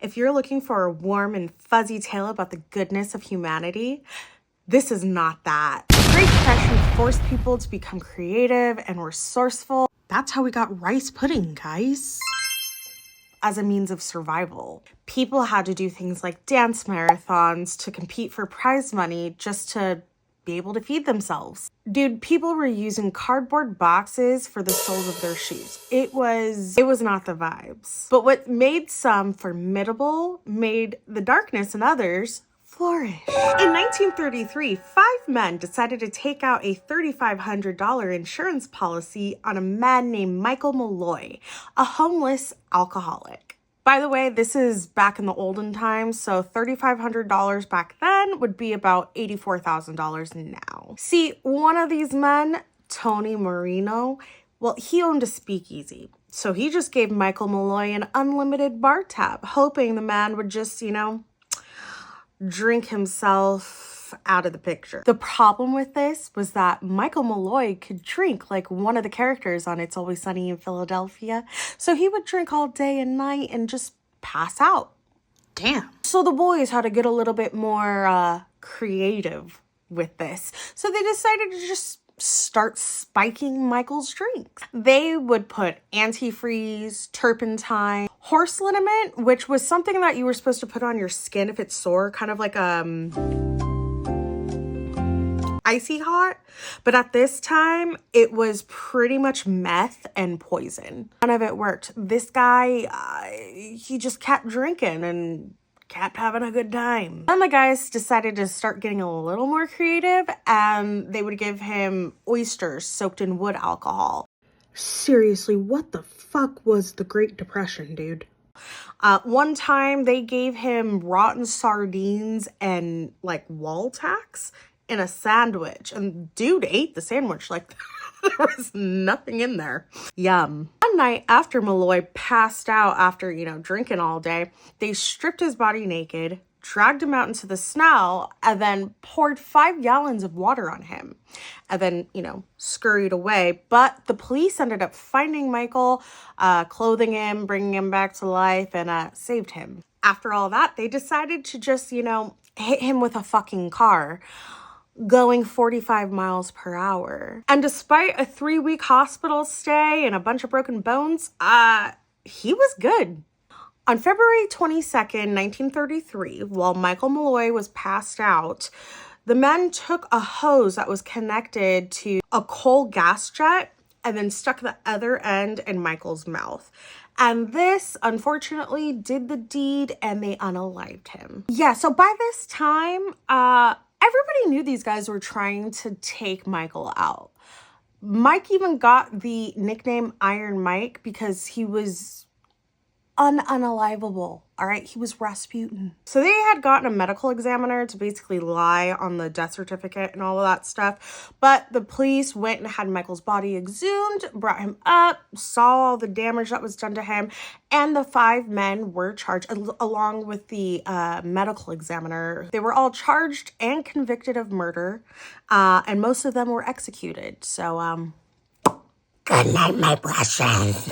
If you're looking for a warm and fuzzy tale about the goodness of humanity, this is not that. The Great Depression forced people to become creative and resourceful. That's how we got rice pudding, guys. As a means of survival. People had to do things like dance marathons to compete for prize money just to be able to feed themselves. Dude, people were using cardboard boxes for the soles of their shoes. It was not the vibes. But what made some formidable made the darkness in others flourish. In 1933, 5 men decided to take out a $3,500 insurance policy on a man named Michael Malloy, a homeless alcoholic. By the way, this is back in the olden times, so $3,500 back then would be about $84,000 now. See, one of these men, Tony Marino, well, he owned a speakeasy. So he just gave Michael Malloy an unlimited bar tab, hoping the man would just, drink himself out of the picture. The problem with this was that Michael Malloy could drink like one of the characters on It's Always Sunny in Philadelphia. So he would drink all day and night and just pass out. Damn. So the boys had to get a little bit more creative with this. So they decided to just start spiking Michael's drinks. They would put antifreeze, turpentine, horse liniment, which was something that you were supposed to put on your skin if it's sore, kind of like icy hot. But at this time, it was pretty much meth and poison. None of it worked. This guy, he just kept drinking and kept having a good time. Then the guys decided to start getting a little more creative, and they would give him oysters soaked in wood alcohol. Seriously, what the fuck was the Great Depression, dude? One time they gave him rotten sardines and like wall tacks in a sandwich, and dude ate the sandwich like there was nothing in there. Yum. One night after Malloy passed out after, drinking all day, they stripped his body naked, dragged him out into the snow, and then poured 5 gallons of water on him. And then, scurried away. But the police ended up finding Michael, clothing him, bringing him back to life, and saved him. After all that, they decided to just, hit him with a fucking car, going 45 miles per hour. And despite a 3-week hospital stay and a bunch of broken bones, he was good. On February 22nd, 1933, while Michael Malloy was passed out, the men took a hose that was connected to a coal gas jet and then stuck the other end in Michael's mouth. And this, unfortunately, did the deed and they unalived him. Yeah, so by this time, everybody knew these guys were trying to take Michael out. Mike even got the nickname Iron Mike because he was unalivable. All right, he was Rasputin. So they had gotten a medical examiner to basically lie on the death certificate and all of that stuff. But the police went and had Michael's body exhumed, brought him up, saw all the damage that was done to him, and the 5 men were charged along with the medical examiner. They were all charged and convicted of murder, and most of them were executed. So, good night, my precious.